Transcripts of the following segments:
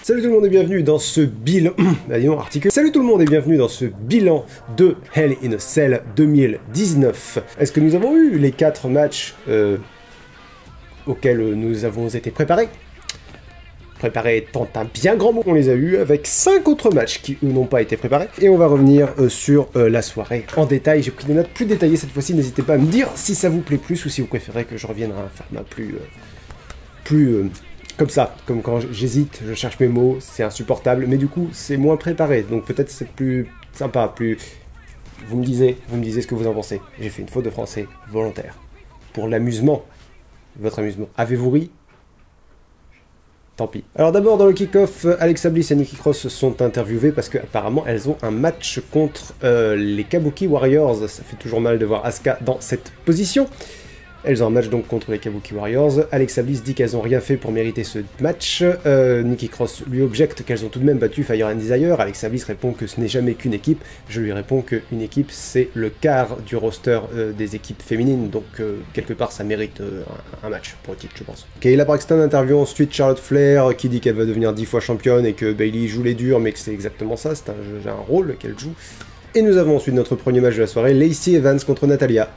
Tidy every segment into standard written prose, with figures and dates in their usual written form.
Salut tout le monde et bienvenue dans ce bilan... Salut tout le monde et bienvenue dans ce bilan de Hell in a Cell 2019. Est-ce que nous avons eu les 4 matchs auxquels nous avons été préparés? Préparés étant un bien grand mot, on les a eu avec 5 autres matchs qui, eux, n'ont pas été préparés. Et on va revenir sur la soirée en détail. J'ai pris des notes plus détaillées cette fois-ci. N'hésitez pas à me dire si ça vous plaît plus ou si vous préférez que je revienne à un format plus comme ça. Comme quand j'hésite, je cherche mes mots, c'est insupportable. Mais du coup, c'est moins préparé. Donc peut-être c'est plus sympa, plus... Vous me disiez ce que vous en pensez. J'ai fait une faute de français volontaire. Pour l'amusement. Votre amusement. Avez-vous ri? Tant pis. Alors d'abord dans le kick-off, Alexa Bliss et Nikki Cross sont interviewées parce qu'apparemment elles ont un match contre les Kabuki Warriors. Ça fait toujours mal de voir Asuka dans cette position. Elles ont un match donc contre les Kabuki Warriors. Alexa Bliss dit qu'elles n'ont rien fait pour mériter ce match. Nikki Cross lui objecte qu'elles ont tout de même battu Fire and Desire. Alexa Bliss répond que ce n'est jamais qu'une équipe. Je lui réponds qu'une équipe c'est le quart du roster des équipes féminines. Donc quelque part ça mérite un match pour le titre je pense. Kayla Braxton interview ensuite Charlotte Flair qui dit qu'elle va devenir 10 fois championne et que Bayley joue les durs mais que c'est exactement ça. C'est un rôle qu'elle joue. Et nous avons ensuite notre premier match de la soirée. Lacey Evans contre Natalya.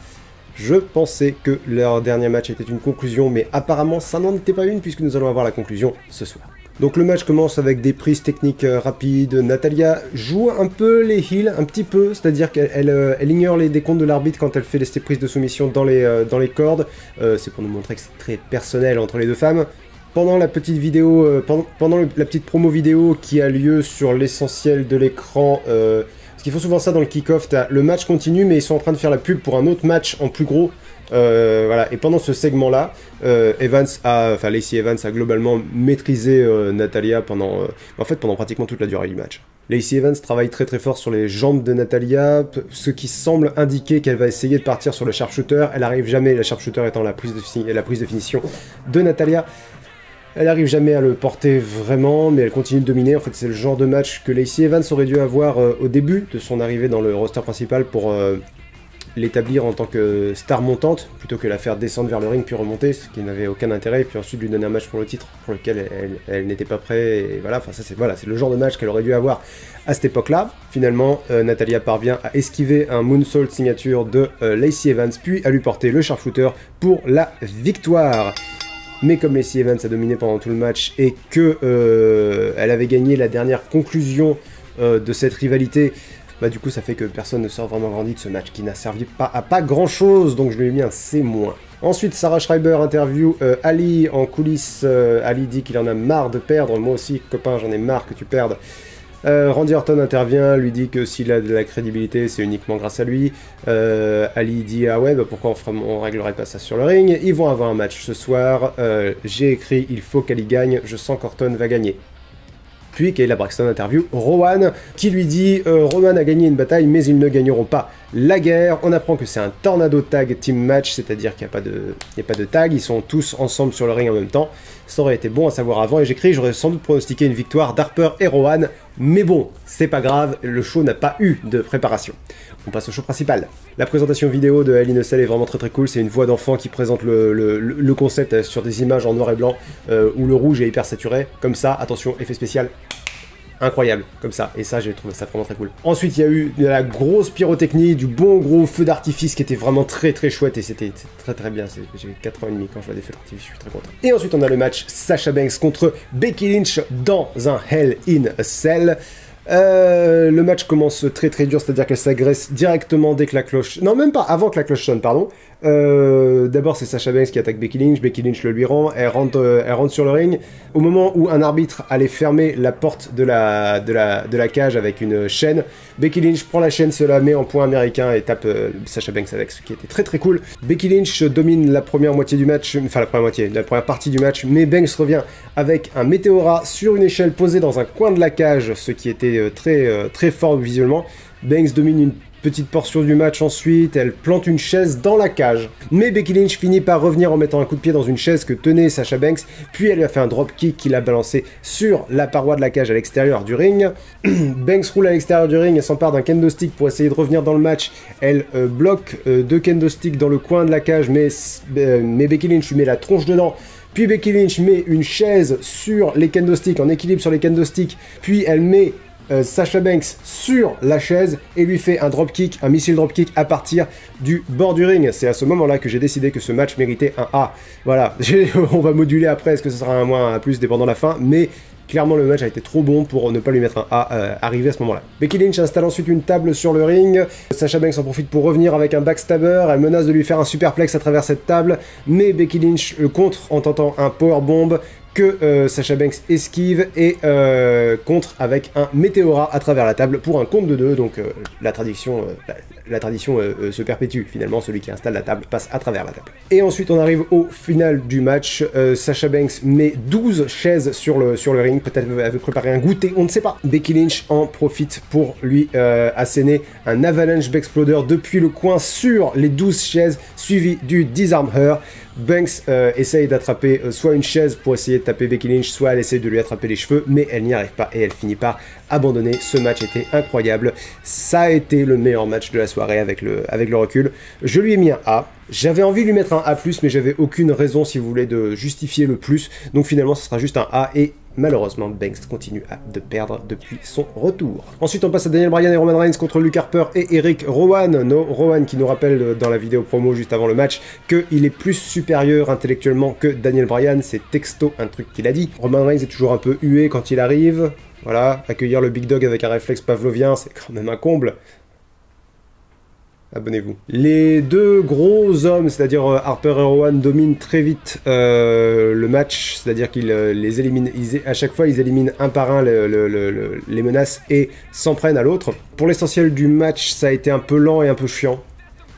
Je pensais que leur dernier match était une conclusion, mais apparemment ça n'en était pas une puisque nous allons avoir la conclusion ce soir. Donc le match commence avec des prises techniques rapides. Natalya joue un peu les heals, un petit peu, c'est-à-dire qu'elle ignore les décomptes de l'arbitre quand elle fait ces prises de soumission dans les cordes. C'est pour nous montrer que c'est très personnel entre les deux femmes. Pendant la petite vidéo, pendant la petite promo vidéo qui a lieu sur l'essentiel de l'écran, parce qu'ils font souvent ça dans le kick-off, le match continue mais ils sont en train de faire la pub pour un autre match en plus gros. Voilà. Et pendant ce segment-là, Lacey Evans a globalement maîtrisé Natalya pendant pratiquement toute la durée du match. Lacey Evans travaille très très fort sur les jambes de Natalya, ce qui semble indiquer qu'elle va essayer de partir sur le sharpshooter. Elle arrive jamais, la sharpshooter étant la prise de finition de Natalya. Elle n'arrive jamais à le porter vraiment, mais elle continue de dominer. En fait, c'est le genre de match que Lacey Evans aurait dû avoir au début de son arrivée dans le roster principal pour l'établir en tant que star montante, plutôt que la faire descendre vers le ring puis remonter, ce qui n'avait aucun intérêt, et puis ensuite lui donner un match pour le titre pour lequel elle n'était pas prête. Et voilà, enfin ça c'est le genre de match qu'elle aurait dû avoir à cette époque-là. Finalement, Natalya parvient à esquiver un moonsault signature de Lacey Evans, puis à lui porter le sharpshooter pour la victoire. Mais comme Lacey Evans a dominé pendant tout le match et que elle avait gagné la dernière conclusion de cette rivalité, bah du coup ça fait que personne ne sort vraiment grandi de ce match qui n'a servi à pas grand chose, donc je lui ai mis un C-. Ensuite Sarah Schreiber interview Ali en coulisses. Ali dit qu'il en a marre de perdre, moi aussi copain j'en ai marre que tu perdes. Randy Orton intervient, lui dit que s'il a de la crédibilité, c'est uniquement grâce à lui. Ali dit ah ouais, bah pourquoi on réglerait pas ça sur le ring? Ils vont avoir un match ce soir. J'ai écrit il faut qu'Ali gagne, je sens qu'Orton va gagner. Puis Kayla Braxton interview Rowan qui lui dit Roman a gagné une bataille mais ils ne gagneront pas la guerre. On apprend que c'est un tornado tag team match, c'est-à-dire qu'il n'y a pas de tag, ils sont tous ensemble sur le ring en même temps. Ça aurait été bon à savoir avant et j'écris j'aurais sans doute pronostiqué une victoire d'Harper et Rowan, mais bon, c'est pas grave, le show n'a pas eu de préparation. On passe au show principal. La présentation vidéo de Hell in a Cell est vraiment très très cool, c'est une voix d'enfant qui présente le concept sur des images en noir et blanc où le rouge est hyper saturé, comme ça, attention, effet spécial. Incroyable, comme ça, et ça j'ai trouvé ça vraiment très cool. Ensuite il y a eu de la grosse pyrotechnie, du bon gros feu d'artifice qui était vraiment très très chouette et c'était très très bien. J'ai 4 ans et demi quand je vois des feux d'artifice, je suis très content. Et ensuite on a le match Sasha Banks contre Becky Lynch dans un Hell in a Cell. Le match commence très très dur, c'est-à-dire qu'elle s'agresse directement dès que la cloche... Non, même pas, avant que la cloche sonne, pardon. D'abord c'est Sasha Banks qui attaque Becky Lynch le lui rend, elle rentre sur le ring. Au moment où un arbitre allait fermer la porte de la cage avec une chaîne, Becky Lynch prend la chaîne, se la met en point américain et tape Sasha Banks avec, ce qui était très très cool. Becky Lynch domine la première moitié du match, enfin la première partie du match, mais Banks revient avec un météora sur une échelle posée dans un coin de la cage, ce qui était très fort visuellement. Banks domine une petite portion du match ensuite, elle plante une chaise dans la cage. Mais Becky Lynch finit par revenir en mettant un coup de pied dans une chaise que tenait Sasha Banks, puis elle lui a fait un dropkick qui l'a balancé sur la paroi de la cage à l'extérieur du ring. Banks roule à l'extérieur du ring et s'empare d'un kendo stick pour essayer de revenir dans le match. Elle bloque deux kendo sticks dans le coin de la cage, mais Becky Lynch lui met la tronche dedans, puis Becky Lynch met une chaise sur les kendo-sticks, en équilibre sur les kendo-sticks, puis elle met Sasha Banks sur la chaise et lui fait un dropkick, un missile dropkick à partir du bord du ring. C'est à ce moment-là que j'ai décidé que ce match méritait un A. Voilà, on va moduler après, est-ce que ce sera un moins, un plus, dépendant de la fin, mais clairement le match a été trop bon pour ne pas lui mettre un A arrivé à ce moment-là. Becky Lynch installe ensuite une table sur le ring, Sasha Banks en profite pour revenir avec un backstabber, elle menace de lui faire un superplex à travers cette table, mais Becky Lynch le contre en tentant un powerbomb que Sasha Banks esquive et contre avec un météora à travers la table pour un compte de 2, donc la tradition se perpétue finalement, celui qui installe la table passe à travers la table. Et ensuite on arrive au final du match, Sasha Banks met 12 chaises sur le ring, peut-être elle veut préparer un goûter, on ne sait pas. Becky Lynch en profite pour lui asséner un avalanche Bexploder depuis le coin sur les 12 chaises, suivi du Disarm Her. Banks essaye d'attraper soit une chaise pour essayer de taper Becky Lynch, soit elle essaye de lui attraper les cheveux, mais elle n'y arrive pas et elle finit par abandonner. Ce match était incroyable, ça a été le meilleur match de la soirée avec le recul. Je lui ai mis un A, j'avais envie de lui mettre un A+, mais j'avais aucune raison, si vous voulez, de justifier le plus, donc finalement ce sera juste un A, et malheureusement, Banks continue de perdre depuis son retour. Ensuite, on passe à Daniel Bryan et Roman Reigns contre Luke Harper et Eric Rowan. Rowan qui nous rappelle dans la vidéo promo juste avant le match qu'il est plus supérieur intellectuellement que Daniel Bryan. C'est texto un truc qu'il a dit. Roman Reigns est toujours un peu hué quand il arrive. Voilà, accueillir le Big Dog avec un réflexe pavlovien, c'est quand même un comble. Abonnez-vous. Les deux gros hommes, c'est-à-dire Harper et Rowan, dominent très vite le match, c'est-à-dire qu'ils les éliminent, à chaque fois ils éliminent un par un les menaces et s'en prennent à l'autre. Pour l'essentiel du match, ça a été un peu lent et un peu chiant.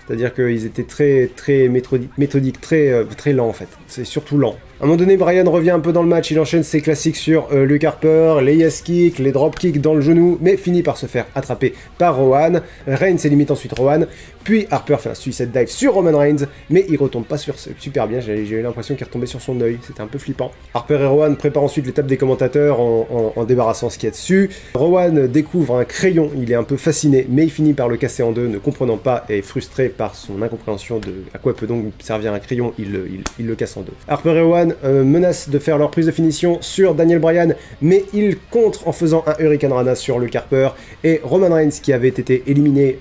C'est-à-dire qu'ils étaient très méthodiques, très lents en fait. C'est surtout lent. À un moment donné, Bryan revient un peu dans le match, il enchaîne ses classiques sur Luke Harper, les yes kicks, les drop kicks dans le genou, mais finit par se faire attraper par Rowan. Reigns élimine ensuite Rowan, puis Harper fait un suicide dive sur Roman Reigns, mais il retombe pas super bien, j'ai eu l'impression qu'il retombait sur son œil, c'était un peu flippant. Harper et Rowan préparent ensuite l'étape des commentateurs en débarrassant ce qu'il y a dessus. Rowan découvre un crayon, il est un peu fasciné, mais il finit par le casser en deux, ne comprenant pas et frustré par son incompréhension de à quoi peut donc servir un crayon, il le casse en deux. Harper et Rowan menacent de faire leur prise de finition sur Daniel Bryan, mais il contre en faisant un Hurricane Rana sur Luke Harper, et Roman Reigns qui avait été éliminé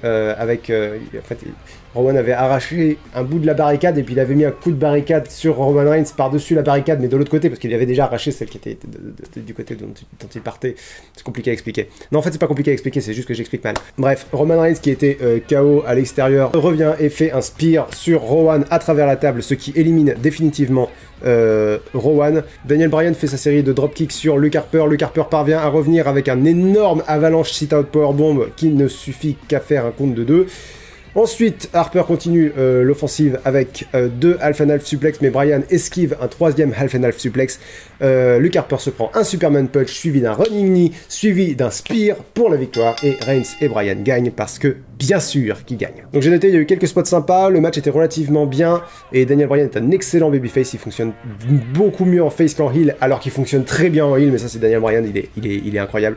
Rowan avait arraché un bout de la barricade et puis il avait mis un coup de barricade sur Roman Reigns par-dessus la barricade, mais de l'autre côté, parce qu'il avait déjà arraché celle qui était du côté dont il partait. C'est compliqué à expliquer. Non, en fait, c'est pas compliqué à expliquer, c'est juste que j'explique mal. Bref, Roman Reigns qui était KO à l'extérieur revient et fait un spear sur Rowan à travers la table, ce qui élimine définitivement Rowan. Daniel Bryan fait sa série de dropkicks sur Luke Harper. Luke Harper parvient à revenir avec un énorme avalanche sit-out powerbomb qui ne suffit qu'à faire un compte de 2. Ensuite, Harper continue l'offensive avec deux half and half suplex, mais Bryan esquive un troisième half and half suplex. Luke Harper se prend un Superman Punch suivi d'un running knee, suivi d'un spear pour la victoire, et Reigns et Bryan gagnent parce que, bien sûr, qu'ils gagnent. Donc j'ai noté, il y a eu quelques spots sympas, le match était relativement bien, et Daniel Bryan est un excellent babyface, il fonctionne beaucoup mieux en face qu'en heel, alors qu'il fonctionne très bien en heel, mais ça c'est Daniel Bryan, il est incroyable.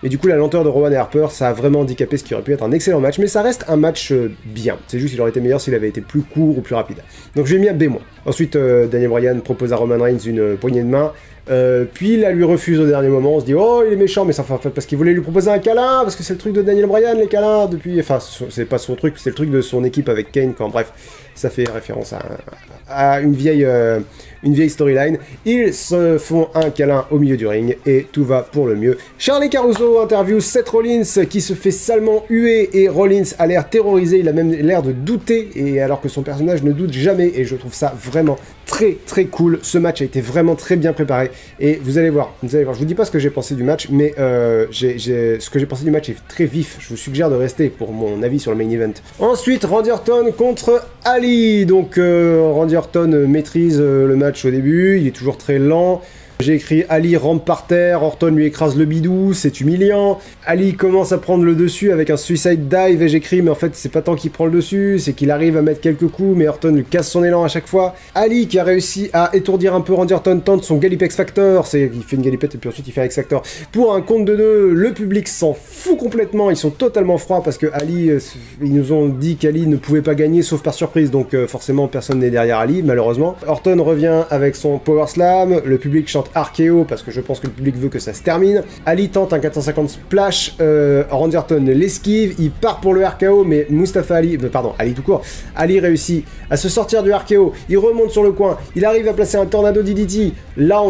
Et du coup, la lenteur de Rowan et Harper, ça a vraiment handicapé ce qui aurait pu être un excellent match, mais ça reste un match bien. C'est juste qu'il aurait été meilleur s'il avait été plus court ou plus rapide. Donc je lui ai mis un B-. Ensuite, Daniel Bryan propose à Roman Reigns une poignée de main, puis il la lui refuse au dernier moment. On se dit, oh, il est méchant, mais ça fait parce qu'il voulait lui proposer un câlin, parce que c'est le truc de Daniel Bryan, les câlins, depuis... Enfin, c'est pas son truc, c'est le truc de son équipe avec Kane, quand bref, ça fait référence à une vieille storyline. Ils se font un câlin au milieu du ring et tout va pour le mieux. Charlie Caruso interview Seth Rollins qui se fait salement huer et Rollins a l'air terrorisé, il a même l'air de douter, et alors que son personnage ne doute jamais, et je trouve ça vraiment très cool. Ce match a été vraiment très bien préparé et vous allez voir, je vous dis pas ce que j'ai pensé du match, mais ce que j'ai pensé du match est très vif. Je vous suggère de rester pour mon avis sur le main event. Ensuite, Randy Orton contre Ali. Donc Randy Orton maîtrise le match au début, il est toujours très lent. J'ai écrit Ali rampe par terre, Orton lui écrase le bidou, c'est humiliant. Ali commence à prendre le dessus avec un suicide dive et j'écris mais en fait c'est pas tant qu'il prend le dessus, c'est qu'il arrive à mettre quelques coups mais Orton lui casse son élan à chaque fois. Ali qui a réussi à étourdir un peu Randy Orton tente son Gallip X Factor, il fait une galipette et puis ensuite il fait un X Factor. Pour un compte de 2, le public s'en fout complètement, ils sont totalement froids parce que Ali, ils nous ont dit qu'Ali ne pouvait pas gagner sauf par surprise, donc forcément personne n'est derrière Ali malheureusement. Orton revient avec son Power Slam, le public chante RKO parce que je pense que le public veut que ça se termine. Ali tente un 450 splash, Randy Orton l'esquive, il part pour le RKO mais Mustafa Ali, pardon, Ali tout court, Ali réussit à se sortir du RKO, il remonte sur le coin, il arrive à placer un Tornado DDT, là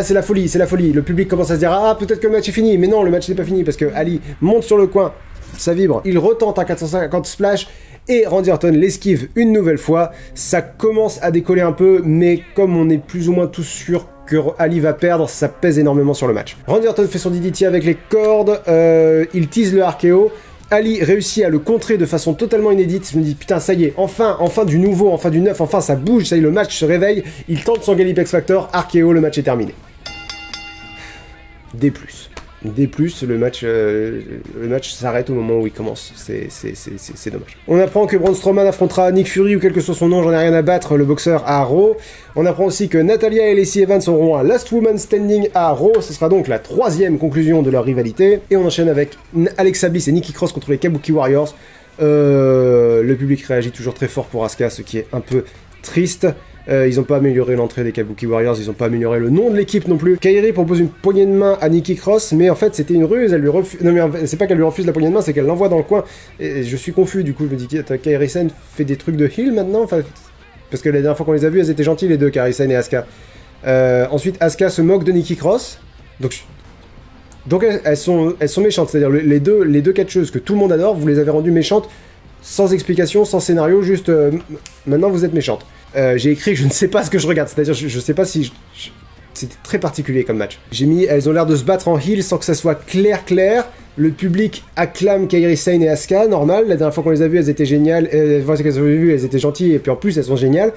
c'est la folie, le public commence à se dire ah peut-être que le match est fini, mais non le match n'est pas fini parce que Ali monte sur le coin, ça vibre, il retente un 450 splash, et Randy Orton l'esquive une nouvelle fois, ça commence à décoller un peu, mais comme on est plus ou moins tous sûrs que Ali va perdre, ça pèse énormément sur le match. Randy Orton fait son DDT avec les cordes, il tease le RKO, Ali réussit à le contrer de façon totalement inédite, je me dis putain ça y est, enfin du nouveau, enfin du neuf, enfin ça bouge, ça y est, le match se réveille, il tente son Gallip X Factor, RKO, le match est terminé. D+. Le match s'arrête au moment où il commence. C'est dommage. On apprend que Braun Strowman affrontera Nick Fury ou quel que soit son nom, j'en ai rien à battre, le boxeur à Raw. On apprend aussi que Natalya et Lacey Evans auront un Last Woman Standing à Raw. Ce sera donc la 3e conclusion de leur rivalité. Et on enchaîne avec Alexa Bliss et Nikki Cross contre les Kabuki Warriors. Le public réagit toujours très fort pour Asuka, ce qui est un peu triste. Ils n'ont pas amélioré l'entrée des Kabuki Warriors, ils n'ont pas amélioré le nom de l'équipe non plus. Kairi propose une poignée de main à Nikki Cross, mais en fait c'était une ruse, elle lui refuse... Non mais c'est pas qu'elle lui refuse la poignée de main, c'est qu'elle l'envoie dans le coin. Et je suis confus, du coup je me dis, Kairi Sane fait des trucs de heal maintenant, enfin... Parce que la dernière fois qu'on les a vus, elles étaient gentilles les deux, Kairi Sane et Asuka. Ensuite, Asuka se moque de Nikki Cross, donc elles sont méchantes, c'est-à-dire les deux catcheuses que tout le monde adore, vous les avez rendues méchantes, sans explication, sans scénario, juste maintenant vous êtes méchantes. J'ai écrit je ne sais pas ce que je regarde, c'est-à-dire je sais pas si... C'était très particulier comme match. J'ai mis elles ont l'air de se battre en heel sans que ça soit clair. Le public acclame Kairi Sane et Asuka, normal. La dernière fois qu'on les a vues, elles étaient géniales. La fois qu'elles ont vues, elles étaient gentilles et puis en plus elles sont géniales.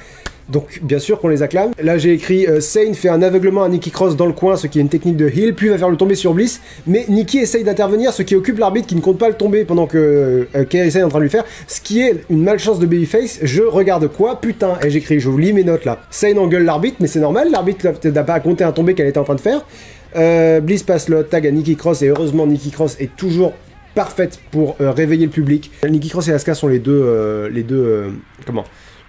Donc bien sûr qu'on les acclame. Là j'ai écrit Sane fait un aveuglement à Nikki Cross dans le coin, ce qui est une technique de heel, puis va faire le tomber sur Bliss. Mais Nikki essaye d'intervenir, ce qui occupe l'arbitre qui ne compte pas le tomber pendant que Kairi Sane est en train de lui faire. Ce qui est une malchance de babyface. Je regarde quoi, putain. Et j'écris, je vous lis mes notes là. Sane engueule l'arbitre, mais c'est normal, l'arbitre n'a pas à compter un tombé qu'elle était en train de faire. Bliss passe le hot tag à Nikki Cross et heureusement Nikki Cross est toujours parfaite pour réveiller le public. Nikki Cross et Asuka sont les deux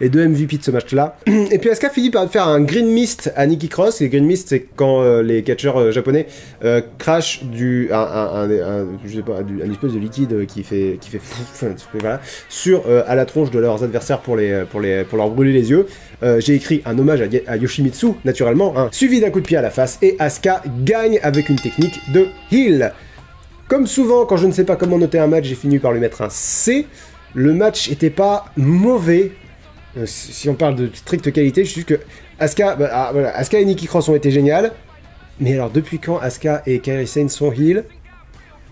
MVP de ce match-là. Et puis Asuka finit par faire un Green Mist à Nikki Cross. Et Green Mist, c'est quand les catcheurs japonais crachent je sais pas, un espèce de liquide qui fait voilà, à la tronche de leurs adversaires pour leur brûler les yeux. J'ai écrit un hommage à Yoshimitsu, naturellement, hein, suivi d'un coup de pied à la face. Et Asuka gagne avec une technique de heel. Comme souvent, quand je ne sais pas comment noter un match, j'ai fini par lui mettre un C. Le match était pas mauvais. Si on parle de stricte qualité, je suis juste que Asuka, Asuka et Nikki Cross ont été géniales, mais alors depuis quand Asuka et Kairi Sane sont heel?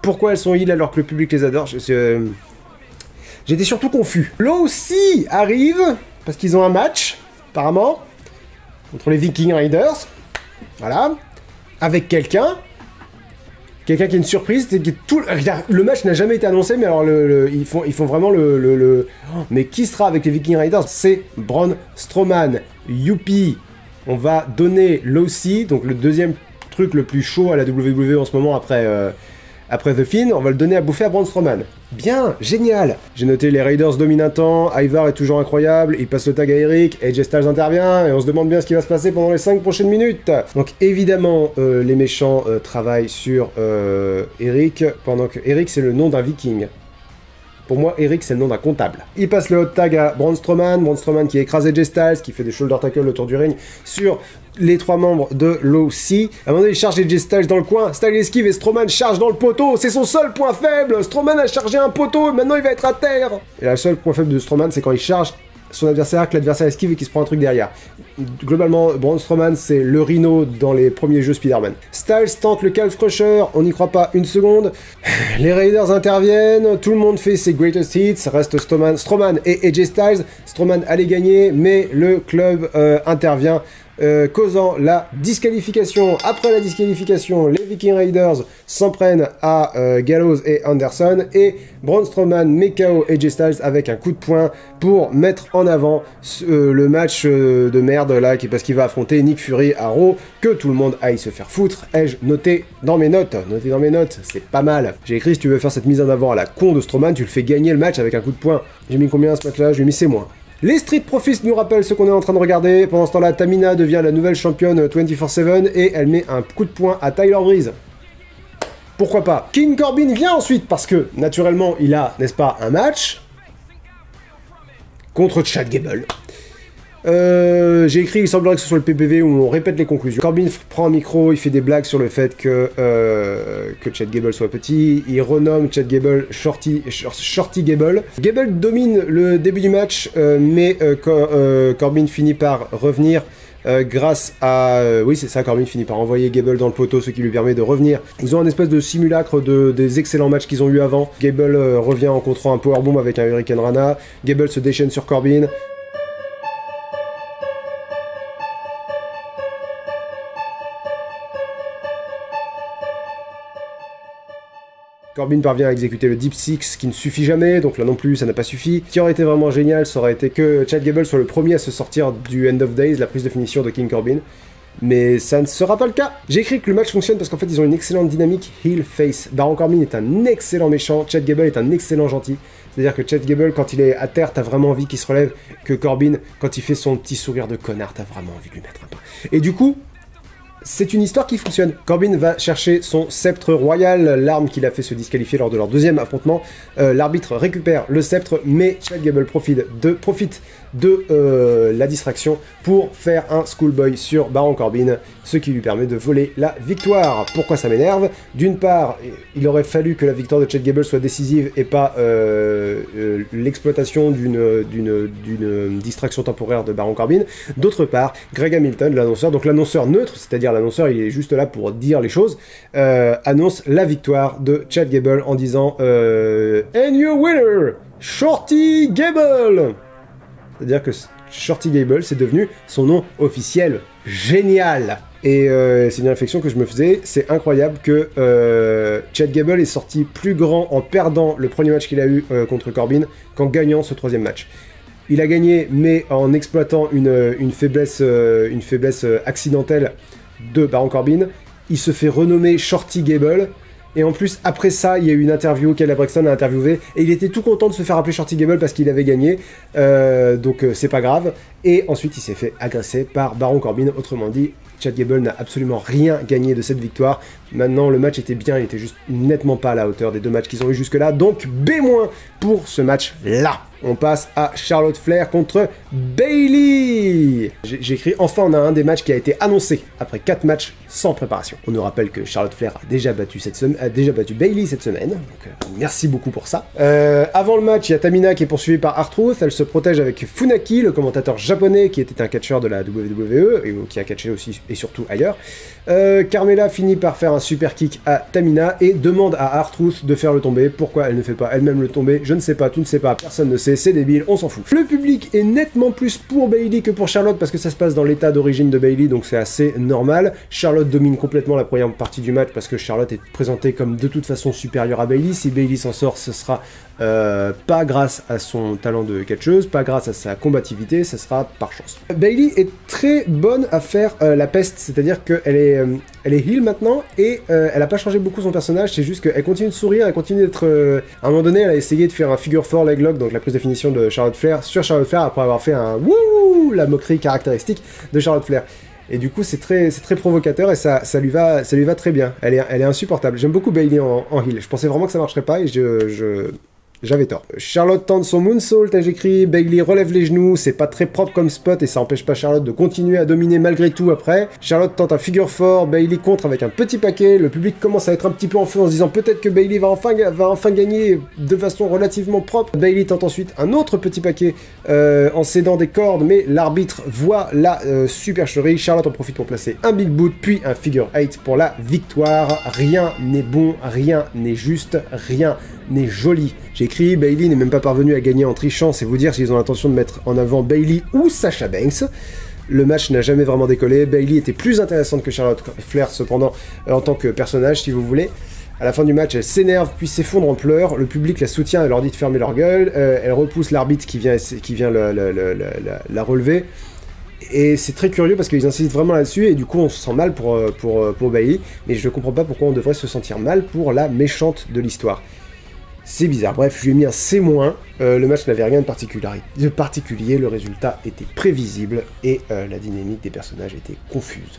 Pourquoi elles sont heel alors que le public les adore? J'étais surtout confus. Là aussi arrive, parce qu'ils ont un match, apparemment, contre les Viking Raiders, voilà, avec quelqu'un qui est une surprise, le match n'a jamais été annoncé, mais alors ils font vraiment mais qui sera avec les Viking Raiders? C'est Braun Strowman. Youpi. On va donner l'OC, donc le deuxième truc le plus chaud à la WWE en ce moment après The Fiend, on va le donner à bouffer à Braun Strowman. Bien, génial. J'ai noté les Raiders dominent un temps, Ivar est toujours incroyable, il passe le tag à Eric, AJ Styles intervient, et on se demande bien ce qui va se passer pendant les 5 prochaines minutes. Donc évidemment, les méchants travaillent sur Eric, pendant que Eric c'est le nom d'un viking. Pour moi, Eric, c'est le nom d'un comptable. Il passe le hot tag à Braun Strowman qui écrase AJ Styles, qui fait des shoulder tackles autour du ring sur les 3 membres de l'OC. À un moment donné, il charge AJ Styles dans le coin, Styles esquive et Strowman charge dans le poteau. C'est son seul point faible. Strowman a chargé un poteau et maintenant il va être à terre. Et le seul point faible de Strowman, c'est quand il charge son adversaire, que l'adversaire esquive et qu'il se prend un truc derrière. Globalement, Braun Strowman, c'est le Rhino dans les premiers jeux Spider-Man. Styles tente le Calf Crusher, on n'y croit pas une seconde. Les Raiders interviennent, tout le monde fait ses greatest hits, reste Strowman et AJ Styles. Strowman allait gagner, mais le club intervient causant la disqualification. Après la disqualification, les Viking Raiders s'en prennent à Gallows et Anderson, et Braun Strowman met KO AJ Styles avec un coup de poing pour mettre en avant le match de merde là, parce qu'il va affronter Nick Fury à Raw, que tout le monde aille se faire foutre. Ai-je noté dans mes notes? Noté dans mes notes, c'est pas mal. J'ai écrit, si tu veux faire cette mise en avant à la con de Strowman, tu le fais gagner le match avec un coup de poing. J'ai mis combien à ce match-là? J'ai mis C-. Les Street Profits nous rappellent ce qu'on est en train de regarder. Pendant ce temps-là, Tamina devient la nouvelle championne 24/7 et elle met un coup de poing à Tyler Breeze. Pourquoi pas? King Corbin vient ensuite parce que, naturellement, il a, n'est-ce pas, un match contre Chad Gable. J'ai écrit, il semblerait que ce soit le PPV où on répète les conclusions. Corbin prend un micro, il fait des blagues sur le fait que Chad Gable soit petit, il renomme Chad Gable Shorty Gable. Gable domine le début du match, mais Corbin finit par revenir grâce à... oui, c'est ça, Corbin finit par envoyer Gable dans le poteau, ce qui lui permet de revenir. Ils ont un espèce de simulacre des excellents matchs qu'ils ont eu avant. Gable revient en contrant un powerbomb avec un Hurricane Rana. Gable se déchaîne sur Corbin. Corbin parvient à exécuter le Deep Six, qui ne suffit jamais, donc là non plus, ça n'a pas suffi. Ce qui aurait été vraiment génial, ça aurait été que Chad Gable soit le premier à se sortir du End of Days, la prise de finition de King Corbin. Mais ça ne sera pas le cas. J'ai écrit que le match fonctionne parce qu'en fait, ils ont une excellente dynamique heel-face. Baron Corbin est un excellent méchant, Chad Gable est un excellent gentil. C'est-à-dire que Chad Gable, quand il est à terre, t'as vraiment envie qu'il se relève, que Corbin, quand il fait son petit sourire de connard, t'as vraiment envie de lui mettre un pain. Et du coup... c'est une histoire qui fonctionne. Corbin va chercher son sceptre royal, l'arme qu'il a fait se disqualifier lors de leur deuxième affrontement. L'arbitre récupère le sceptre, mais Chad Gable profite de la distraction pour faire un schoolboy sur Baron Corbin, ce qui lui permet de voler la victoire. Pourquoi ça m'énerve? D'une part, il aurait fallu que la victoire de Chad Gable soit décisive et pas l'exploitation d'une distraction temporaire de Baron Corbin. D'autre part, Greg Hamilton, l'annonceur, donc l'annonceur neutre, c'est-à-dire l'annonceur, il est juste là pour dire les choses, annonce la victoire de Chad Gable en disant And your winner, Shorty Gable. C'est-à-dire que Shorty Gable, c'est devenu son nom officiel. Génial! Et c'est une réflexion que je me faisais, c'est incroyable que Chad Gable est sorti plus grand en perdant le premier match qu'il a eu contre Corbin qu'en gagnant ce troisième match. Il a gagné, mais en exploitant une faiblesse accidentelle de Baron Corbin. Il se fait renommer Shorty Gable. Et en plus, après ça, il y a eu une interview qu'Ella Braxton a interviewé, et il était tout content de se faire appeler Shorty Gable parce qu'il avait gagné, donc c'est pas grave. Et ensuite, il s'est fait agresser par Baron Corbin, autrement dit, Chad Gable n'a absolument rien gagné de cette victoire. Maintenant, le match était bien, il était juste nettement pas à la hauteur des deux matchs qu'ils ont eu jusque-là, donc B- pour ce match-là. On passe à Charlotte Flair contre Bayley. J'ai écrit, enfin on a un des matchs qui a été annoncé après 4 matchs sans préparation. On nous rappelle que Charlotte Flair a déjà battu Bayley cette semaine, donc merci beaucoup pour ça. Avant le match, il y a Tamina qui est poursuivie par R-Truth, elle se protège avec Funaki, le commentateur japonais qui était un catcheur de la WWE, et qui a catché aussi et surtout ailleurs. Carmella finit par faire un super kick à Tamina et demande à R-Truth de faire le tomber. Pourquoi elle ne fait pas elle-même le tomber? Je ne sais pas, tu ne sais pas, personne ne sait, c'est débile, on s'en fout. Le public est nettement plus pour Bayley que pour Charlotte parce que ça se passe dans l'état d'origine de Bayley, donc c'est assez normal. Charlotte domine complètement la première partie du match parce que Charlotte est présentée comme de toute façon supérieure à Bayley. Si Bayley s'en sort, ce sera pas grâce à son talent de catcheuse, pas grâce à sa combativité, ça sera par chance. Bayley est très bonne à faire la peste, c'est-à-dire qu'elle est heal maintenant et elle a pas changé beaucoup son personnage, c'est juste qu'elle continue de sourire, elle continue d'être... à un moment donné, elle a essayé de faire un figure 4 leg lock, donc la prise de finition de Charlotte Flair sur Charlotte Flair après avoir fait un wouh, la moquerie caractéristique de Charlotte Flair. Et du coup, c'est très provocateur et ça lui va très bien. Elle est insupportable. J'aime beaucoup Bayley en heal. Je pensais vraiment que ça marcherait pas et j'avais tort. Charlotte tente son moonsault, j'écris, Bayley relève les genoux, c'est pas très propre comme spot et ça empêche pas Charlotte de continuer à dominer malgré tout après. Charlotte tente un figure 4, Bayley contre avec un petit paquet, le public commence à être un petit peu en feu en se disant peut-être que Bayley va enfin gagner de façon relativement propre. Bayley tente ensuite un autre petit paquet en cédant des cordes, mais l'arbitre voit la supercherie. Charlotte en profite pour placer un big boot, puis un figure 8 pour la victoire. Rien n'est bon, rien n'est juste, rien n'est joli. J'ai écrit, Bayley n'est même pas parvenu à gagner en trichant, c'est vous dire s'ils ont l'intention de mettre en avant Bayley ou Sasha Banks. Le match n'a jamais vraiment décollé. Bayley était plus intéressante que Charlotte Flair, cependant, en tant que personnage, si vous voulez. À la fin du match, elle s'énerve, puis s'effondre en pleurs. Le public la soutient, elle leur dit de fermer leur gueule. Elle repousse l'arbitre qui vient la relever. Et c'est très curieux parce qu'ils insistent vraiment là-dessus, et du coup on se sent mal pour Bayley, mais je ne comprends pas pourquoi on devrait se sentir mal pour la méchante de l'histoire. C'est bizarre. Bref, je lui ai mis un C-. Le match n'avait rien de particulier, le résultat était prévisible, et la dynamique des personnages était confuse.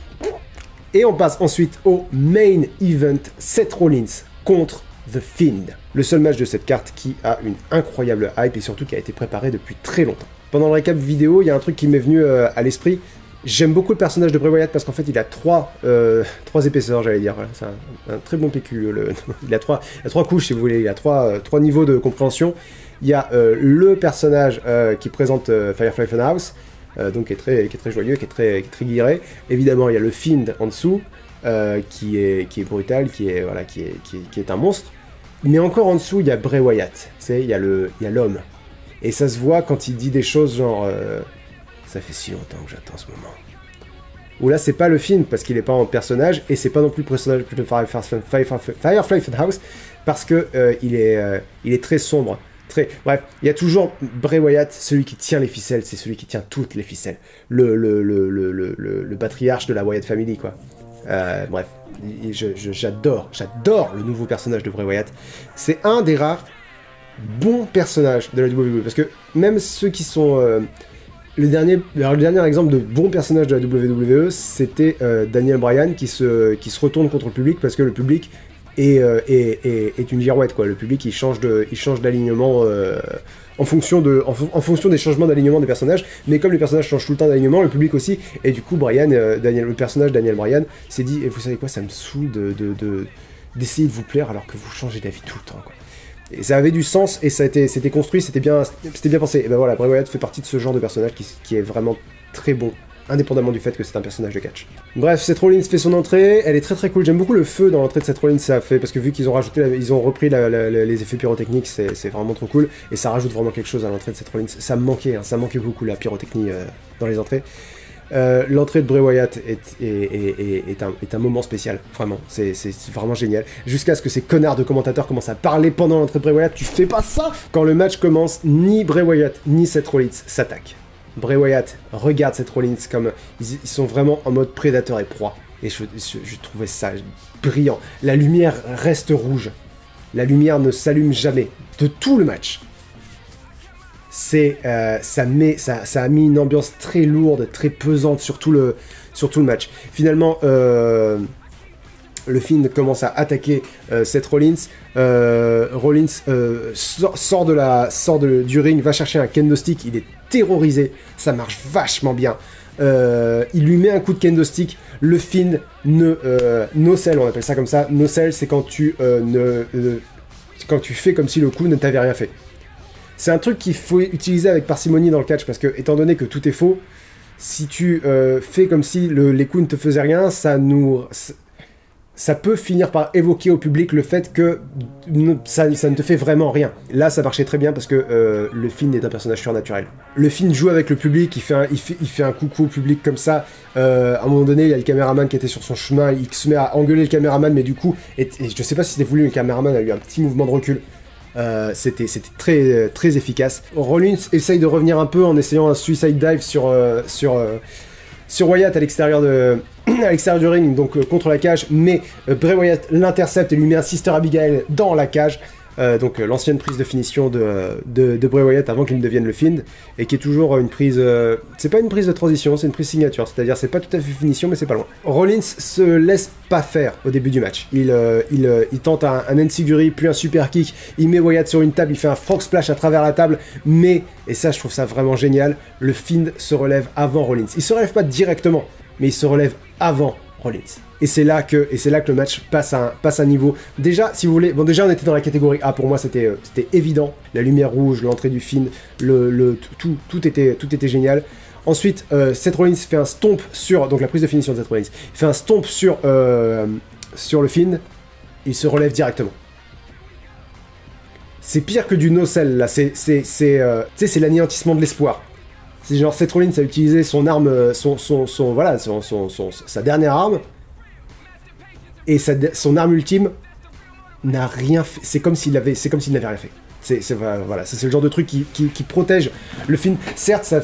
Et on passe ensuite au main event, Seth Rollins contre The Fiend. Le seul match de cette carte qui a une incroyable hype, et surtout qui a été préparé depuis très longtemps. Pendant le récap vidéo, il y a un truc qui m'est venu à l'esprit. J'aime beaucoup le personnage de Bray Wyatt parce qu'en fait il a trois épaisseurs, j'allais dire. Voilà, c'est un très bon PQ. Il a trois couches, si vous voulez. Il a trois niveaux de compréhension. Il y a le personnage qui présente Firefly Funhouse, donc qui est très joyeux, qui est très guiré. Évidemment, il y a le Fiend en dessous, qui est brutal, qui est un monstre. Mais encore en dessous, il y a Bray Wyatt. Tu sais, il y a l'homme. Et ça se voit quand il dit des choses genre ça fait si longtemps que j'attends ce moment. Ou là, c'est pas le film parce qu'il est pas en personnage, et c'est pas non plus le personnage de Firefly Funhouse parce que il est très sombre. Bref, il y a toujours Bray Wyatt, celui qui tient les ficelles, c'est celui qui tient toutes les ficelles. Le patriarche de la Wyatt Family, quoi. Bref, j'adore le nouveau personnage de Bray Wyatt. C'est un des rares bons personnages de la WWE, parce que même ceux qui sont... le dernier exemple de bon personnage de la WWE, c'était Daniel Bryan qui se retourne contre le public parce que le public est une girouette, quoi. Le public il change d'alignement en fonction des changements d'alignement des personnages, mais comme les personnages changent tout le temps d'alignement, le public aussi, et du coup le personnage Daniel Bryan s'est dit, et vous savez quoi, ça me saoule d'essayer de vous plaire alors que vous changez d'avis tout le temps, quoi. Et ça avait du sens, et c'était construit, c'était bien pensé. Et ben voilà, Bray Wyatt fait partie de ce genre de personnage qui est vraiment très bon, indépendamment du fait que c'est un personnage de catch. Bref, Seth Rollins fait son entrée, elle est très très cool. J'aime beaucoup le feu dans l'entrée de Seth Rollins, ça fait, parce que vu qu'ils ont repris les effets pyrotechniques, c'est vraiment trop cool, et ça rajoute vraiment quelque chose à l'entrée de Seth Rollins. Ça me manquait beaucoup la pyrotechnie dans les entrées. L'entrée de Bray Wyatt est un moment spécial, vraiment, c'est vraiment génial. Jusqu'à ce que ces connards de commentateurs commencent à parler pendant l'entrée de Bray Wyatt, tu fais pas ça! Quand le match commence, ni Bray Wyatt ni Seth Rollins s'attaquent. Bray Wyatt regarde Seth Rollins comme... Ils sont vraiment en mode prédateur et proie. Et je trouvais ça brillant. La lumière reste rouge. La lumière ne s'allume jamais. De tout le match. Ça a mis une ambiance très lourde, très pesante sur tout le match. Finalement, le Fiend commence à attaquer Seth Rollins. Rollins sort du ring, va chercher un kendo stick, il est terrorisé, ça marche vachement bien. Il lui met un coup de kendo stick, le Fiend no sell, on appelle ça comme ça. No sell, c'est quand tu fais comme si le coup ne t'avait rien fait. C'est un truc qu'il faut utiliser avec parcimonie dans le catch, parce que, étant donné que tout est faux, si tu fais comme si les coups ne te faisaient rien, ça peut finir par évoquer au public le fait que ça ne te fait vraiment rien. Là, ça marchait très bien parce que le Fiend est un personnage surnaturel. Le Fiend joue avec le public, il fait un coucou au public comme ça. À un moment donné, il y a le caméraman qui était sur son chemin, il se met à engueuler le caméraman, mais du coup, et je sais pas si c'était voulu, le caméraman a eu un petit mouvement de recul. C'était très, très efficace. Rollins essaye de revenir un peu en essayant un suicide dive sur Wyatt à l'extérieur du ring, donc contre la cage, mais Bray Wyatt l'intercepte et lui met un Sister Abigail dans la cage. Donc l'ancienne prise de finition de Bray Wyatt avant qu'il ne devienne le Fiend, et qui est toujours une prise... c'est pas une prise de transition, c'est une prise signature, c'est-à-dire c'est pas tout à fait finition, mais c'est pas loin. Rollins se laisse pas faire au début du match. Il tente un enziguri, puis un super kick, il met Wyatt sur une table, il fait un frog splash à travers la table, mais, et ça je trouve ça vraiment génial, le Fiend se relève avant Rollins. Il se relève pas directement, mais il se relève avant Rollins. Et c'est là que le match passe un niveau. Déjà, si vous voulez, bon, déjà on était dans la catégorie A, pour moi c'était évident. La lumière rouge, l'entrée du Fiend, tout était génial. Ensuite, Seth Rollins fait un stomp sur, donc la prise de finition de Seth Rollins, il fait un stomp sur le Fiend, il se relève directement. C'est pire que du no-sell là, c'est l'anéantissement de l'espoir. C'est genre Seth Rollins a utilisé son arme, voilà, sa dernière arme, et son arme ultime n'a rien fait. C'est comme s'il n'avait rien fait. Voilà, c'est le genre de truc qui protège le film. Certes, ça...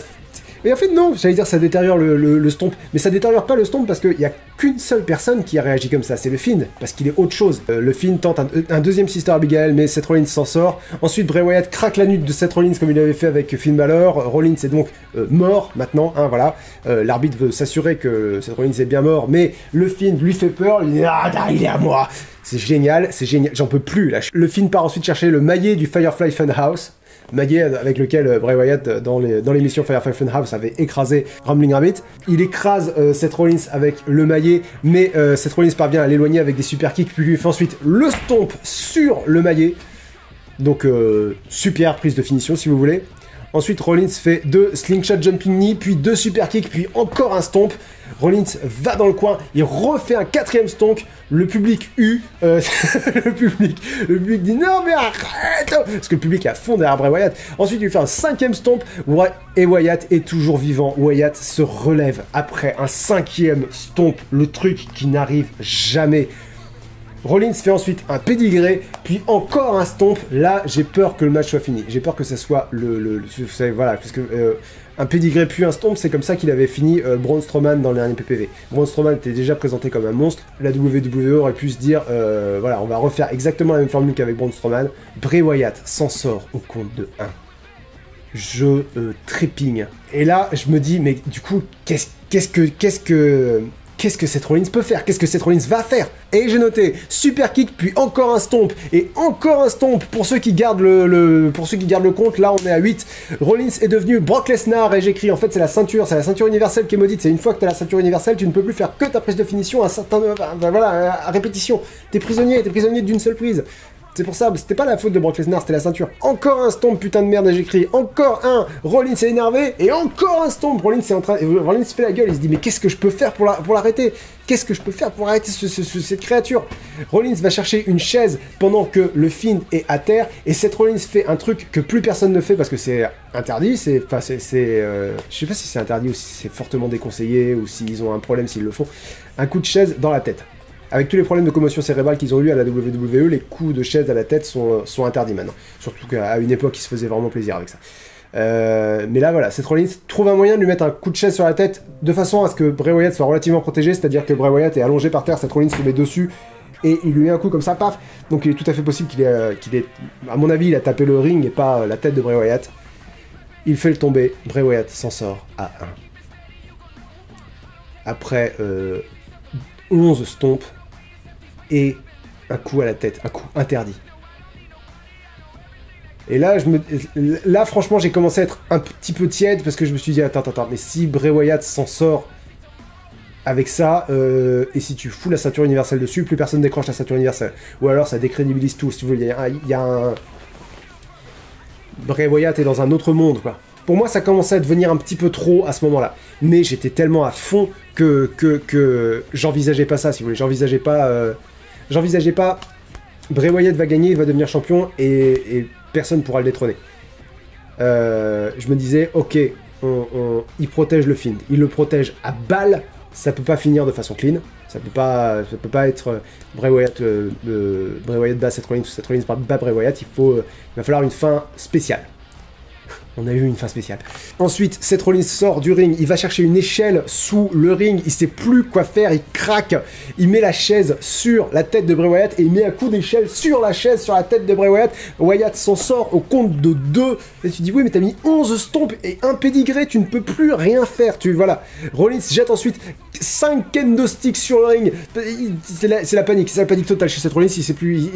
Mais en fait, non, j'allais dire ça détériore le stomp, mais ça détériore pas le stomp parce qu'il y a qu'une seule personne qui a réagi comme ça, c'est le Fiend, parce qu'il est autre chose. Le Fiend tente un deuxième Sister Abigail, mais Seth Rollins s'en sort. Ensuite, Bray Wyatt craque la nuque de Seth Rollins comme il avait fait avec Finn Balor. Rollins est donc mort maintenant, hein, voilà. L'arbitre veut s'assurer que Seth Rollins est bien mort, mais le Fiend lui fait peur, il dit « Ah, il est à moi !» C'est génial, j'en peux plus là. Le Fiend part ensuite chercher le maillet du Firefly Funhouse, maillet avec lequel Bray Wyatt, dans l'émission Firefly Funhouse, avait écrasé Rambling Rabbit. Il écrase Seth Rollins avec le maillet, mais Seth Rollins parvient à l'éloigner avec des super kicks, puis lui fait ensuite le stomp sur le maillet. Donc, super prise de finition, si vous voulez. Ensuite, Rollins fait 2 slingshot jumping knee, puis 2 super kicks, puis encore un stomp. Rollins va dans le coin, il refait un 4ème stomp, le public le public dit non mais arrête, parce que le public est à fond derrière Bray Wyatt. Ensuite il lui fait un 5ème stomp, et Wyatt est toujours vivant. Wyatt se relève après un 5ème stomp, le truc qui n'arrive jamais. Rollins fait ensuite un pédigré, puis encore un stomp. Là, j'ai peur que le match soit fini. J'ai peur que ça soit vous savez, voilà, parce que un pédigré puis un stomp, c'est comme ça qu'il avait fini Braun Strowman dans le dernier PPV. Braun Strowman était déjà présenté comme un monstre. La WWE aurait pu se dire, voilà, on va refaire exactement la même formule qu'avec Braun Strowman. Bray Wyatt s'en sort au compte de 1. Je trépigne. Et là, je me dis, mais du coup, qu'est-ce que Seth Rollins peut faire? Qu'est-ce que Seth Rollins va faire? Et j'ai noté super kick, puis encore un stomp, et encore un stomp pour ceux qui gardent le compte. Là, on est à 8. Rollins est devenu Brock Lesnar, et j'écris, en fait, c'est la ceinture universelle qui est maudite. C'est une fois que tu as la ceinture universelle, tu ne peux plus faire que ta prise de finition à répétition. T'es prisonnier d'une seule prise. C'est pour ça, c'était pas la faute de Brock Lesnar, c'était la ceinture. Encore un stomp, putain de merde, et j'écris. Encore un. Rollins est énervé, et encore un stomp. Rollins se fait la gueule, il se dit, mais qu'est-ce que je peux faire pour l'arrêter? Qu'est-ce que je peux faire pour arrêter cette créature? Rollins va chercher une chaise pendant que le Fiend est à terre, et Seth Rollins fait un truc que plus personne ne fait parce que c'est interdit, je sais pas si c'est interdit ou si c'est fortement déconseillé, ou s'ils ont un problème s'ils le font. Un coup de chaise dans la tête. Avec tous les problèmes de commotion cérébrale qu'ils ont eu à la WWE, les coups de chaise à la tête sont interdits maintenant. Surtout qu'à une époque, ils se faisaient vraiment plaisir avec ça. Mais là, voilà, Seth Rollins trouve un moyen de lui mettre un coup de chaise sur la tête de façon à ce que Bray Wyatt soit relativement protégé, c'est-à-dire que Bray Wyatt est allongé par terre, Seth Rollins se met dessus, et il lui met un coup comme ça, paf. Donc il est tout à fait possible qu'il ait, à mon avis, il a tapé le ring et pas la tête de Bray Wyatt. Il fait le tomber, Bray Wyatt s'en sort à 1. Après 11 stomps, et un coup à la tête, un coup interdit. Et là, franchement, j'ai commencé à être un petit peu tiède parce que je me suis dit, attends, mais si Bray Wyatt s'en sort avec ça, et si tu fous la ceinture universelle dessus, plus personne décroche la ceinture universelle. Ou alors ça décrédibilise tout, si vous voulez. Il y a un... Bray Wyatt est dans un autre monde, quoi. Pour moi, ça commençait à devenir un petit peu trop à ce moment-là. Mais j'étais tellement à fond que j'envisageais pas ça, si vous voulez. J'envisageais pas Bray Wyatt va gagner, il va devenir champion et personne pourra le détrôner. Je me disais, ok, il protège le Fiend, il le protège à balle, ça peut pas finir de façon clean, ça peut pas être Bray Wyatt bat Seth Rollins ou Seth Rollins bat Bray Wyatt, il va falloir une fin spéciale. On a eu une fin spéciale. Ensuite, Seth Rollins sort du ring, il va chercher une échelle sous le ring, il sait plus quoi faire, il craque, il met la chaise sur la tête de Bray Wyatt et il met un coup d'échelle sur la chaise sur la tête de Bray Wyatt. Wyatt s'en sort au compte de 2. Et tu dis, oui, mais t'as mis 11 stomps et un pédigré, tu ne peux plus rien faire. Voilà. Rollins jette ensuite 5 kendo sticks sur le ring. C'est la panique totale chez Seth Rollins, il sait plus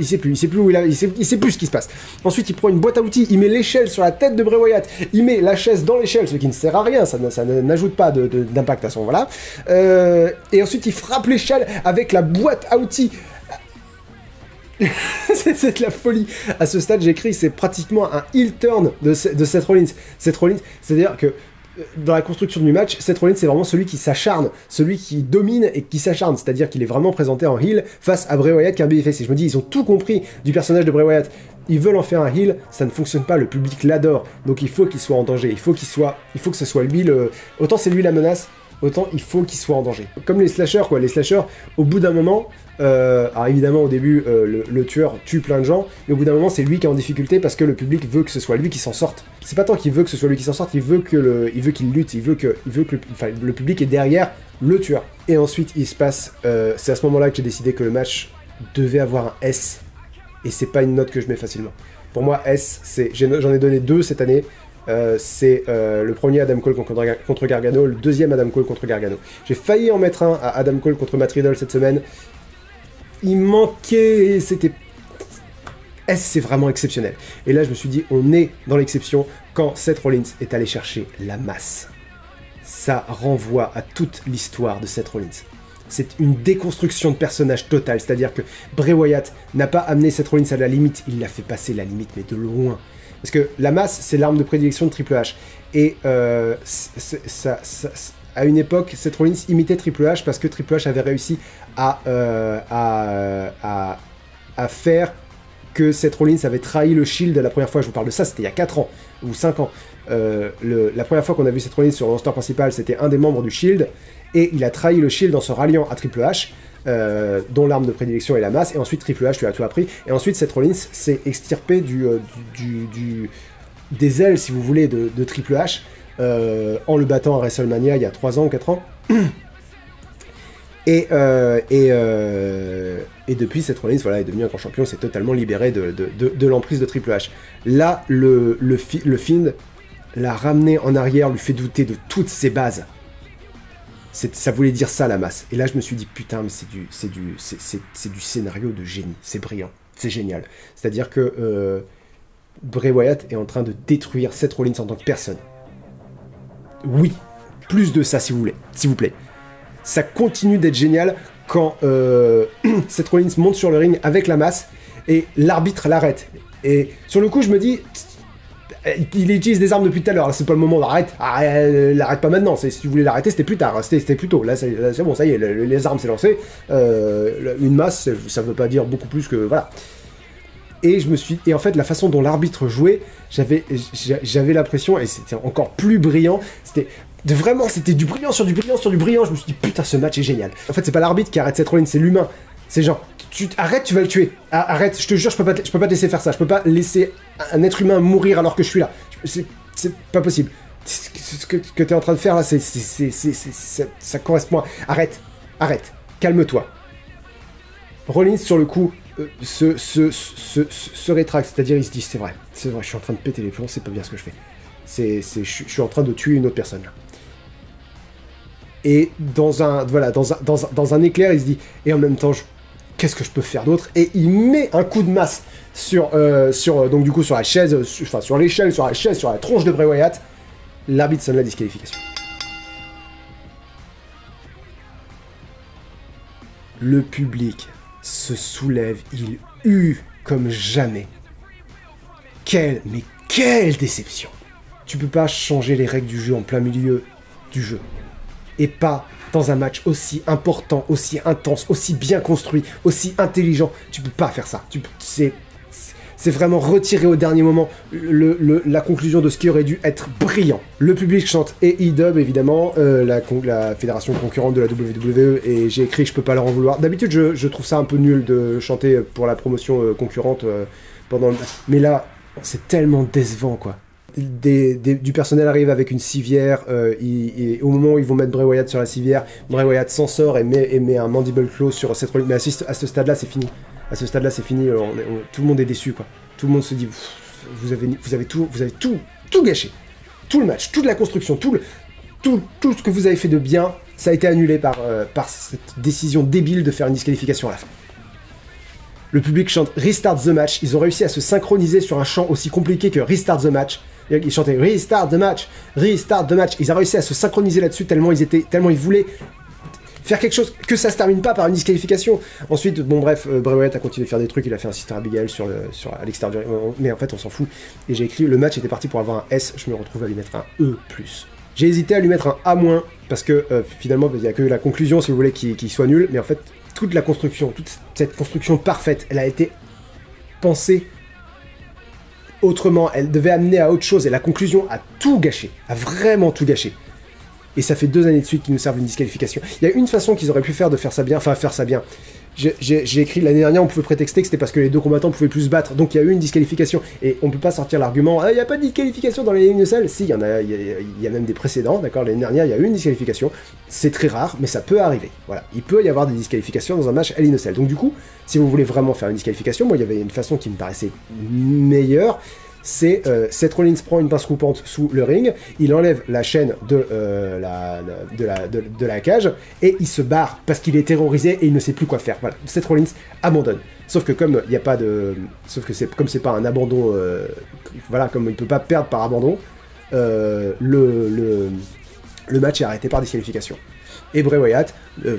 où il sait plus ce qui se passe. Ensuite, il prend une boîte à outils, il met l'échelle sur la tête de Bray Wyatt. Il met la chaise dans l'échelle, ce qui ne sert à rien, ça n'ajoute pas d'impact à son, voilà. Et ensuite il frappe l'échelle avec la boîte à outils. C'est de la folie. À ce stade, j'écris, c'est pratiquement un heel turn de Seth Rollins. Seth Rollins, c'est-à-dire que dans la construction du match, Seth Rollins c'est vraiment celui qui s'acharne, celui qui domine et qui s'acharne, c'est-à-dire qu'il est vraiment présenté en heel face à Bray Wyatt qui est un babyface. Et je me dis, ils ont tout compris du personnage de Bray Wyatt. Ils veulent en faire un heel, ça ne fonctionne pas, le public l'adore, donc il faut qu'il soit en danger, il faut que ce soit lui le... Autant c'est lui la menace, autant il faut qu'il soit en danger. Comme les slashers, quoi, les slashers, au bout d'un moment, alors évidemment au début, le tueur tue plein de gens, mais au bout d'un moment c'est lui qui est en difficulté parce que le public veut que ce soit lui qui s'en sorte. C'est pas tant qu'il veut que ce soit lui qui s'en sorte, il veut qu'il lutte, il veut que le public est derrière le tueur. Et ensuite il se passe, c'est à ce moment-là que j'ai décidé que le match devait avoir un S, et c'est pas une note que je mets facilement. Pour moi, S, j'en ai donné 2 cette année. C'est le premier Adam Cole contre Gargano, le deuxième Adam Cole contre Gargano. J'ai failli en mettre un à Adam Cole contre Matt Riddle cette semaine. Il manquait, c'était... S, c'est vraiment exceptionnel. Et là, je me suis dit, on est dans l'exception quand Seth Rollins est allé chercher la masse. Ça renvoie à toute l'histoire de Seth Rollins. C'est une déconstruction de personnage totale, c'est-à-dire que Bray Wyatt n'a pas amené Seth Rollins à la limite, il l'a fait passer la limite, mais de loin. Parce que la masse, c'est l'arme de prédilection de Triple H. Et à une époque, Seth Rollins imitait Triple H parce que Triple H avait réussi à faire que Seth Rollins avait trahi le Shield la première fois. Je vous parle de ça, c'était il y a 4 ans, ou 5 ans. La première fois qu'on a vu Seth Rollins sur le roster principal, c'était un des membres du Shield, et il a trahi le Shield en se ralliant à Triple H, dont l'arme de prédilection est la masse, et ensuite Triple H lui a tout appris, et ensuite Seth Rollins s'est extirpé des ailes, si vous voulez, de Triple H, en le battant à WrestleMania il y a 3 ans ou 4 ans. Et depuis, Seth Rollins voilà, est devenu un grand champion, s'est totalement libéré de l'emprise de Triple H. Là, le Fiend l'a ramené en arrière, lui fait douter de toutes ses bases. Ça voulait dire ça, la masse. Et là, je me suis dit, putain, mais c'est du scénario de génie. C'est brillant. C'est génial. C'est-à-dire que Bray Wyatt est en train de détruire Seth Rollins en tant que personne. Oui, plus de ça, s'il vous plaît. Ça continue d'être génial quand Seth Rollins monte sur le ring avec la masse et l'arbitre l'arrête. Et sur le coup, je me dis... Il utilise des armes depuis tout à l'heure, c'est pas le moment d'arrêter. L'arrête pas maintenant, si tu voulais l'arrêter c'était plus tard, c'était plus tôt. Là c'est bon, ça y est, les armes c'est lancé. Une masse, ça veut pas dire beaucoup plus que... Voilà. Et en fait, la façon dont l'arbitre jouait, j'avais l'impression, et c'était encore plus brillant, c'était du brillant sur du brillant sur du brillant. Je me suis dit, putain, ce match est génial. En fait, c'est pas l'arbitre qui arrête Seth Rollins, c'est l'humain. C'est genre, arrête, tu vas le tuer. Arrête, je te jure, je peux pas te laisser faire ça. Je peux pas laisser un être humain mourir alors que je suis là. C'est pas possible. Ce que t'es en train de faire là, ça correspond à... Arrête, calme-toi. Rollins, sur le coup, se rétracte. C'est-à-dire, il se dit, c'est vrai, je suis en train de péter les plombs, c'est pas bien ce que je fais. Je suis en train de tuer une autre personne là. Et dans un éclair, il se dit, et en même temps, qu'est-ce que je peux faire d'autre? Et il met un coup de masse sur la chaise, sur l'échelle, sur la tronche de Bray Wyatt. L'arbitre sonne la disqualification. Le public se soulève, il hue comme jamais. Quelle déception! Tu peux pas changer les règles du jeu en plein milieu du jeu. Et pas dans un match aussi important, aussi intense, aussi bien construit, aussi intelligent. Tu peux pas faire ça. C'est vraiment retirer au dernier moment la conclusion de ce qui aurait dû être brillant. Le public chante AEW, évidemment, la fédération concurrente de la WWE, et j'ai écrit que je peux pas leur en vouloir. D'habitude, je trouve ça un peu nul de chanter pour la promotion concurrente pendant le match. Mais là, c'est tellement décevant, quoi. Du personnel arrive avec une civière, au moment où ils vont mettre Bray Wyatt sur la civière, Bray Wyatt s'en sort et met un mandible claw sur Seth Rollins. Mais à ce stade-là, c'est fini. À ce stade-là, c'est fini. Tout le monde est déçu, quoi. Tout le monde se dit, vous avez tout gâché. Tout le match, toute la construction, tout ce que vous avez fait de bien, ça a été annulé par cette décision débile de faire une disqualification à la fin. Le public chante Restart the match. Ils ont réussi à se synchroniser sur un chant aussi compliqué que Restart the match. Ils chantaient Restart the match, Restart the match. Ils ont réussi à se synchroniser là-dessus tellement ils voulaient faire quelque chose, que ça se termine pas par une disqualification. Ensuite, bon bref, Bray Wyatt a continué de faire des trucs, il a fait un Sister Abigail à l'extérieur du... Mais en fait, on s'en fout. Et j'ai écrit, le match était parti pour avoir un S, je me retrouve à lui mettre un E+. J'ai hésité à lui mettre un A-, parce que finalement, il n'y a que la conclusion, si vous voulez, qui soit nulle, mais en fait, toute la construction, toute cette construction parfaite, elle a été pensée autrement, elle devait amener à autre chose, et la conclusion a tout gâché, a vraiment tout gâché. Et ça fait 2 années de suite qu'ils nous servent une disqualification. Il y a une façon qu'ils auraient pu faire de faire ça bien, enfin faire ça bien. J'ai écrit l'année dernière, on pouvait prétexter que c'était parce que les deux combattants pouvaient plus se battre, donc il y a eu une disqualification. Et on peut pas sortir l'argument, ah, il n'y a pas de disqualification dans les lignes de salle. Si, il y a même des précédents, d'accord. L'année dernière, il y a eu une disqualification. C'est très rare, mais ça peut arriver. Voilà, il peut y avoir des disqualifications dans un match à ligne de salle. Donc du coup, si vous voulez vraiment faire une disqualification, moi il y avait une façon qui me paraissait meilleure. C'est Seth Rollins prend une pince coupante sous le ring, il enlève la chaîne de la cage, et il se barre parce qu'il est terrorisé et il ne sait plus quoi faire. Voilà, Seth Rollins abandonne. Sauf que comme il n'y a pas de... Sauf que comme c'est pas un abandon... voilà, comme il peut pas perdre par abandon, le match est arrêté par disqualification. Et Bray Wyatt,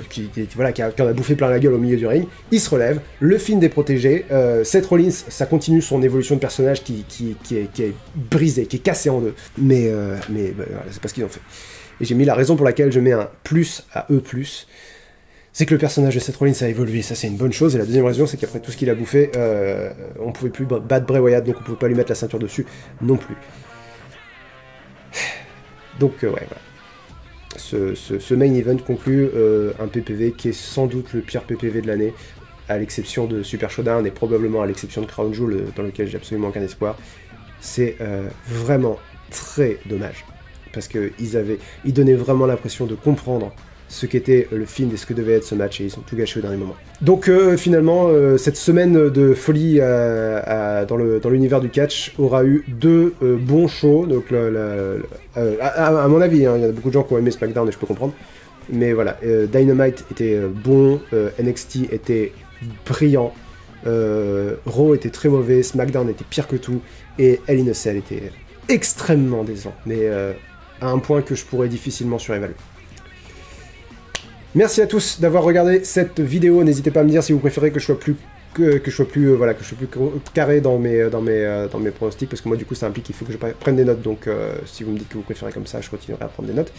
qui en a bouffé plein la gueule au milieu du ring, il se relève, le Fiend est protégé, Seth Rollins, ça continue son évolution de personnage qui est brisé, qui est cassé en deux, mais voilà, c'est pas ce qu'ils ont fait. Et j'ai mis la raison pour laquelle je mets un plus à E+, c'est que le personnage de Seth Rollins a évolué, ça c'est une bonne chose, et la deuxième raison c'est qu'après tout ce qu'il a bouffé, on pouvait plus battre Bray Wyatt, donc on pouvait pas lui mettre la ceinture dessus non plus. Donc ouais, voilà. Ce main event conclut un PPV qui est sans doute le pire PPV de l'année, à l'exception de Super Showdown et probablement à l'exception de Crown Jewel, dans lequel j'ai absolument aucun espoir. C'est vraiment très dommage, parce qu'ils donnaient vraiment l'impression de comprendre ce qu'était le film et ce que devait être ce match, et ils ont tout gâché au dernier moment. Donc finalement, cette semaine de folie dans l'univers du catch aura eu 2 bons shows, donc à mon avis, hein, il y a beaucoup de gens qui ont aimé SmackDown et je peux comprendre, mais voilà, Dynamite était bon, NXT était brillant, Raw était très mauvais, SmackDown était pire que tout, et Hell in a Cell était extrêmement décevant, mais à un point que je pourrais difficilement surévaluer. Merci à tous d'avoir regardé cette vidéo. N'hésitez pas à me dire si vous préférez que je sois plus carré dans mes pronostics, parce que moi du coup ça implique qu'il faut que je prenne des notes, donc si vous me dites que vous préférez comme ça, je continuerai à prendre des notes.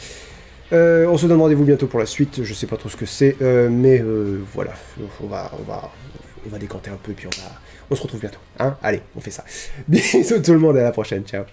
On se donne rendez-vous bientôt pour la suite, je sais pas trop ce que c'est, mais voilà, on va décanter un peu, puis on se retrouve bientôt, hein. Allez, on fait ça. Bisous tout le monde, et à la prochaine, ciao.